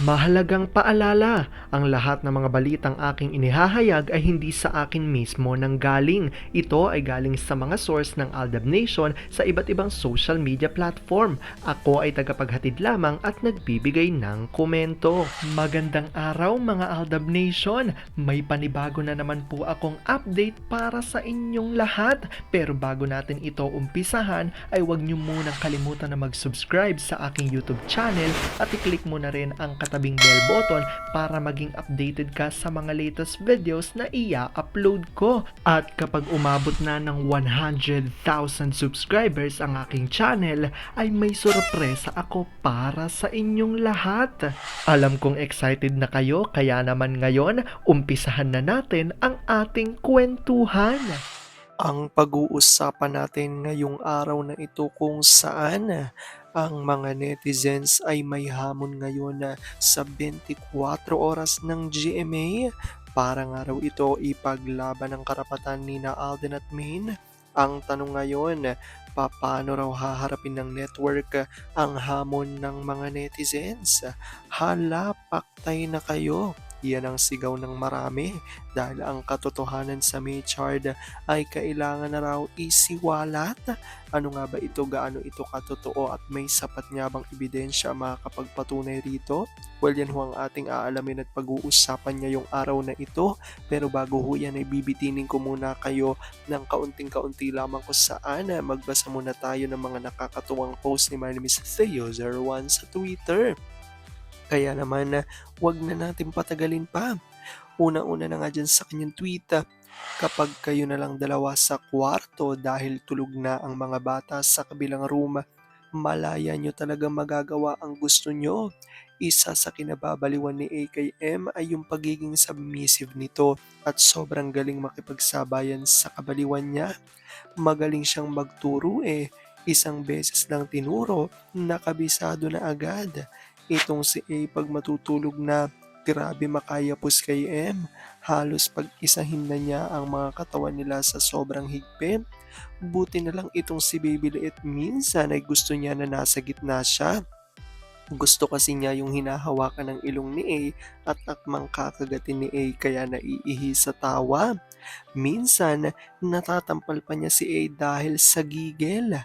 Mahalagang paalala, ang lahat ng mga balitang aking inihahayag ay hindi sa akin mismo nanggaling. Ito ay galing sa mga source ng Aldab Nation sa iba't ibang social media platform. Ako ay tagapaghatid lamang at nagbibigay ng komento. Magandang araw mga Aldab Nation! May panibago na naman po akong update para sa inyong lahat. Pero bago natin ito umpisahan ay huwag niyo munang kalimutan na mag-subscribe sa aking YouTube channel at i-click mo na rin ang katabing bell button para maging updated ka sa mga latest videos na i-upload ko. At kapag umabot na ng 100,000 subscribers ang aking channel, ay may sorpresa ako para sa inyong lahat. Alam kong excited na kayo, kaya naman ngayon, umpisahan na natin ang ating kwentuhan. Ang pag-uusapan natin ngayong araw na ito kung saan ang mga netizens ay may hamon ngayon sa 24 oras ng GMA para nga raw ito ipaglaban ang karapatan ni na Alden at Maine. Ang tanong ngayon, paano raw haharapin ng network ang hamon ng mga netizens? Hala, paktay na kayo! Yan ang sigaw ng marami dahil ang katotohanan sa Maychard ay kailangan na raw isiwalat. Ano nga ba ito, gaano ito katotoo at may sapat nga bang ebidensya makakapagpatunay rito? Well, yan ho ang ating aalamin at pag-uusapan ngayong araw na ito. Pero bago ho yan ay bibitinin ko muna kayo ng kaunting-kaunti lamang kung saan magbasa muna tayo ng mga nakakatuwang post ni My name is Theo01 sa Twitter. Kaya naman, wag na natin patagalin pa. Una-una na nga dyan sa kanyang tweet, kapag kayo na lang dalawa sa kwarto dahil tulog na ang mga bata sa kabilang room, malaya nyo talaga magagawa ang gusto nyo. Isa sa kinababaliwan ni AKM ay yung pagiging submissive nito at sobrang galing makipagsabayan sa kabaliwan niya. Magaling siyang magturo Isang beses lang tinuro, nakabisado na agad. Itong si A pag matutulog na, grabe makayapos kay M. Halos pag-isahin na niya ang mga katawan nila sa sobrang higpit. Buti na lang itong si Baby Liit minsan ay gusto niya na nasa gitna siya. Gusto kasi niya yung hinahawakan ng ilong ni A at akmang kakagatin ni A kaya naiihi sa tawa. Minsan, natatampal pa niya si A dahil sa gigil.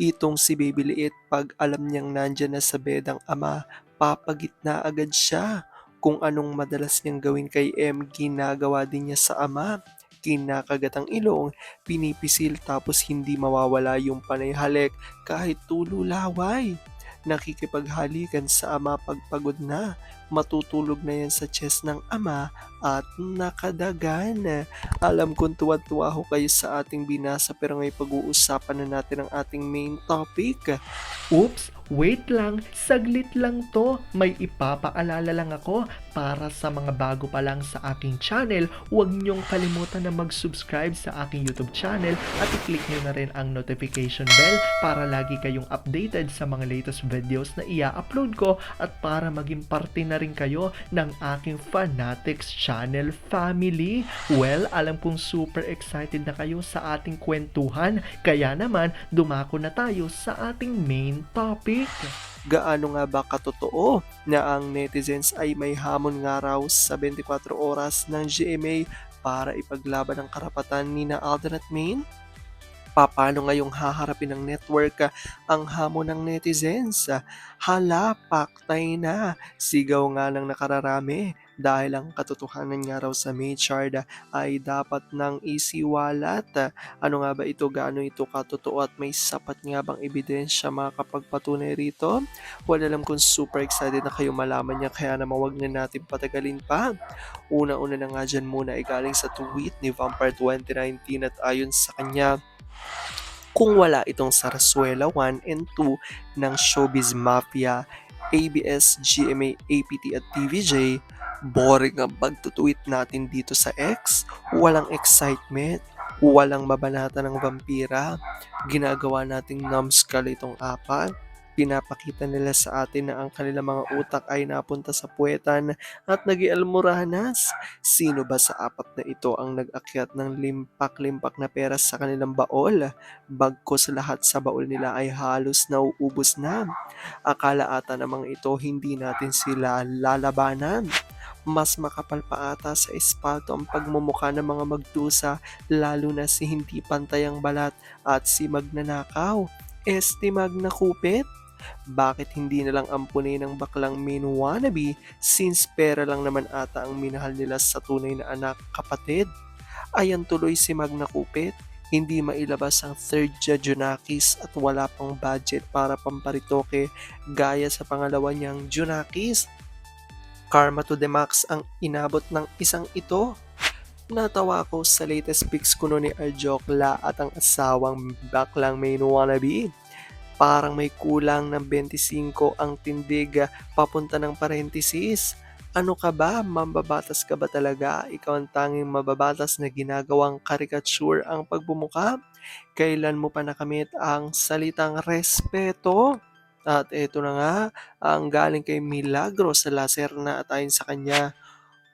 Itong si Baby Liit pag alam niyang nandyan na sa bed ang ama, papagitna agad siya. Kung anong madalas niyang gawin kay M, ginagawa din niya sa ama. Kinakagat ang ilong, pinipisil tapos hindi mawawala yung panay halik kahit tululaway. Nakikipaghalikan sa ama pagpagod na, matutulog na yan sa chest ng ama at nakadagan. Alam kong tuwa-tuwa ho kayo sa ating binasa pero ngayon pag-uusapan na natin ang ating main topic. Oops, wait lang, saglit lang to. May ipapaalala lang ako para sa mga bago pa lang sa aking channel. Huwag niyong kalimutan na mag-subscribe sa aking YouTube channel at i-click niyo na rin ang notification bell para lagi kayong updated sa mga latest videos na i-upload ko at para maging parte na rin kayo ng aking Fanatics channel family. Well, alam kong super excited na kayo sa ating kwentuhan, kaya naman dumako na tayo sa ating main topic. Gaano nga ba katotoo na ang netizens ay may hamon nga raw sa 24 oras ng GMA para ipaglaban ang karapatan ni na Alden at Maine? Paano ngayong haharapin ng network ang hamon ng netizens? Hala, paktay na! Sigaw nga ng nakararami dahil ang katotohanan nga raw sa Maychard ay dapat nang isiwalat. Ano nga ba ito? Gaano ito katotoo at may sapat nga bang ebidensya makakapagpatunay rito? Well, alam kong super excited na kayo malaman niya kaya naman wag na natin patagalin pa. Una-una na nga dyan muna ay galing sa tweet ni Vampire 2019 at ayon sa kanya, kung wala itong Sarsuela 1 and 2 ng Showbiz Mafia, ABS, GMA, APT at TVJ, boring ang pagtutweet natin dito sa X, walang excitement, walang mabanata ng vampira, ginagawa nating numbskull itong apat, Pinapakita nila sa atin na ang kanilang mga utak ay napunta sa puwetan at nag-ialmoranas. Sino ba sa apat na ito ang nag-akyat ng limpak-limpak na pera sa kanilang baol? Bagkus lahat sa baol nila ay halos nauubos na. Akala ata namang ito hindi natin sila lalabanan. Mas makapal pa ata sa espalto ang pagmumukha ng mga magdusa, lalo na si hindi pantay ang balat at si magnanakaw. Magna Kupit? Bakit hindi na lang ampunin ng baklang main wannabe since pera lang naman ata ang minahal nila sa tunay na anak kapatid? Ayan tuloy si Magna Kupit, hindi mailabas ang third Junakis at wala pang budget para pamparitoke gaya sa pangalawa niyang Junakis. Karma to the max ang inabot ng isang ito. Natawa ako sa latest pics kuno ni Arjokla at ang asawang baklang main wannabe. Parang may kulang ng 25 ang tindig papunta ng parenthesis. Ano ka ba? Mambabatas ka ba talaga? Ikaw ang tanging mababatas na ginagawang karikature ang pagbumuka? Kailan mo pa nakamit ang salitang respeto? At eto na nga, ang galing kay Milagros sa Lacerna at ayon sa kanya,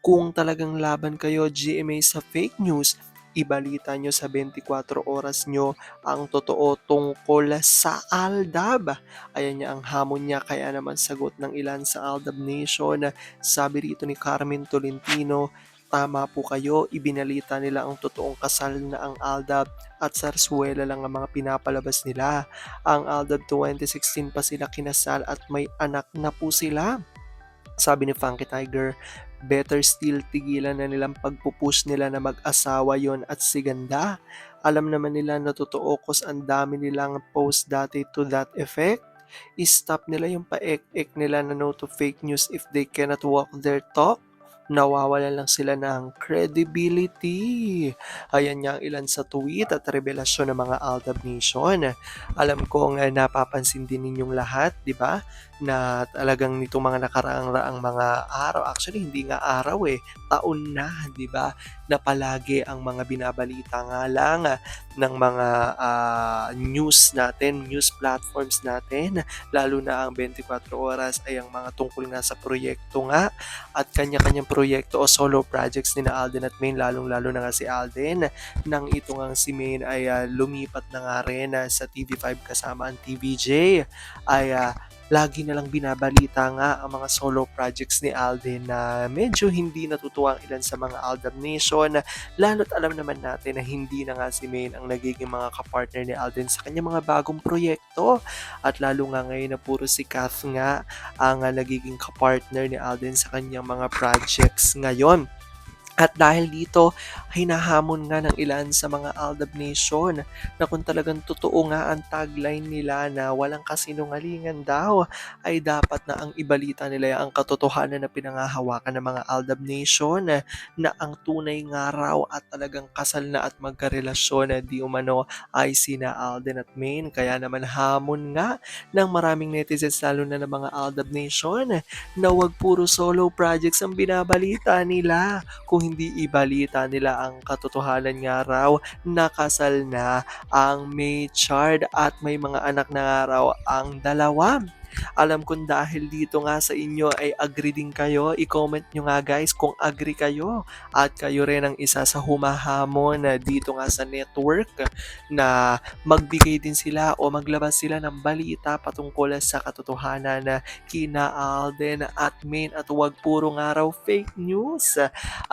kung talagang laban kayo GMA sa fake news, ibalita nyo sa 24 oras nyo ang totoo tungkol sa Aldab. Ayan niya ang hamon niya, kaya naman sagot ng ilan sa Aldab Nation. Sabi rito ni Carmen Tolentino, tama po kayo, ibinalita nila ang totoong kasal na ang Aldab at Sarsuela lang ang mga pinapalabas nila. Ang Aldab 2016 pa sila kinasal at may anak na po sila. Sabi ni Funky Tiger, better still tigilan na nilang pagpupush nila na mag-asawa yon at si Ganda. Alam naman nila na totoo cause ang dami nilang post dati to that effect. I-stop nila yung paek-ek nila na no to fake news if they cannot walk their talk. Nawawalan lang sila ng credibility. Ayan nga ang ilan sa tweet at revelasyon ng mga Aldab Nation. Alam kong napapansin din ninyong lahat, di ba? Na talagang nitong mga nakaraang mga araw, actually hindi nga araw taon na, di ba? Na palagi ang mga binabalita nga lang ng mga news natin, news platforms natin, lalo na ang 24 oras ay ang mga tungkol nga sa proyekto nga at kanya-kanyang proyekto o solo projects ni na Alden at Main, lalong-lalo na nga si Alden, nang ito nga si Main ay lumipat na nga rin sa TV5 kasama ang TVJ, ay lagi na lang binabalita nga ang mga solo projects ni Alden na medyo hindi natutuwa ang ilan sa mga Aldab Nation, lalo't alam naman natin na hindi na nga si Main ang nagiging mga kapartner ni Alden sa kanyang mga bagong proyekto, at lalo nga ngayon na puro si Kath nga ang nagiging kapartner ni Alden sa kanyang mga projects ngayon. At dahil dito, hinahamon nga ng ilan sa mga Aldab Nation na kung talagang totoo nga ang tagline nila na walang kasinungalingan daw, ay dapat na ang ibalita nila ang katotohanan na pinangahawakan ng mga Aldab Nation, na ang tunay nga raw at talagang kasal na at magkarelasyon na di umano ay sina Alden at Main. Kaya naman hamon nga ng maraming netizens, lalo na ng mga Aldab Nation, na wag puro solo projects ang binabalita nila, kung hindi ibalita nila ang katotohanan nga raw na kasal na ang May Chard at may mga anak na nga raw ang dalawa. Alam kong dahil dito nga sa inyo ay agree din kayo. I-comment nyo nga guys kung agree kayo. At kayo rin ang isa sa humahamon na dito nga sa network na magbigay din sila o maglabas sila ng balita patungkol sa katotohanan na kina Alden at Main, at huwag puro nga raw fake news.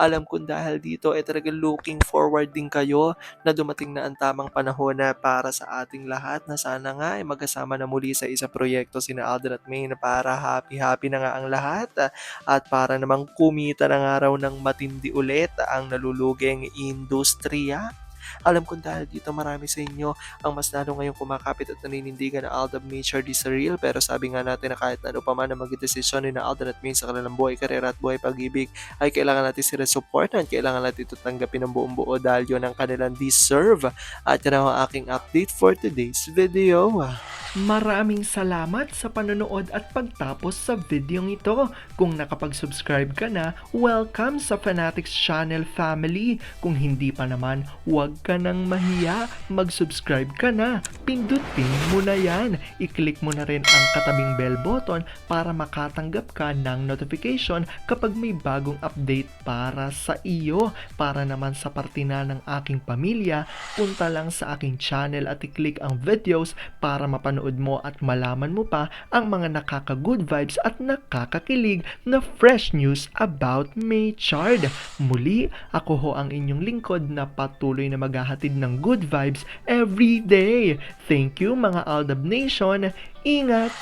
Alam kong dahil dito ay talagang looking forward din kayo na dumating na ang tamang panahon na para sa ating lahat, na sana nga ay magkasama na muli sa isang proyekto sina Alden at Main para happy-happy na nga ang lahat, at para namang kumita na nga raw ng matindi ulit ang naluluging industriya. Alam kong dahil dito marami sa inyo ang mas lalo ngayong kumakapit at naninindigan na Aldab Nature di surreal, pero sabi nga natin na kahit ano pa man ang maging desisyon ni na Alden at Main sa kanilang buhay, karera at buhay pag-ibig, ay kailangan natin sila supportan, kailangan natin ito tanggapin ng buong buo dahil yun ang kanilang deserve. At yan ang aking update for today's video. Maraming salamat sa panonood at pagtapos sa videong ito. Kung nakapag-subscribe ka na, welcome sa Fanatics Channel family. Kung hindi pa naman, huwag ka nang mahiya. Mag-subscribe ka na. Pindutin mo na yan. I-click mo na rin ang katabing bell button para makatanggap ka ng notification kapag may bagong update para sa iyo. Para naman sa parte na ng aking pamilya, punta lang sa aking channel at i-click ang videos para mapanood mo at malaman mo pa ang mga nakaka-good vibes at nakakakilig na fresh news about Maychard. Muli, ako ho ang inyong lingkod na patuloy na maghahatid ng good vibes every day. Thank you mga Aldab Nation. Ingat!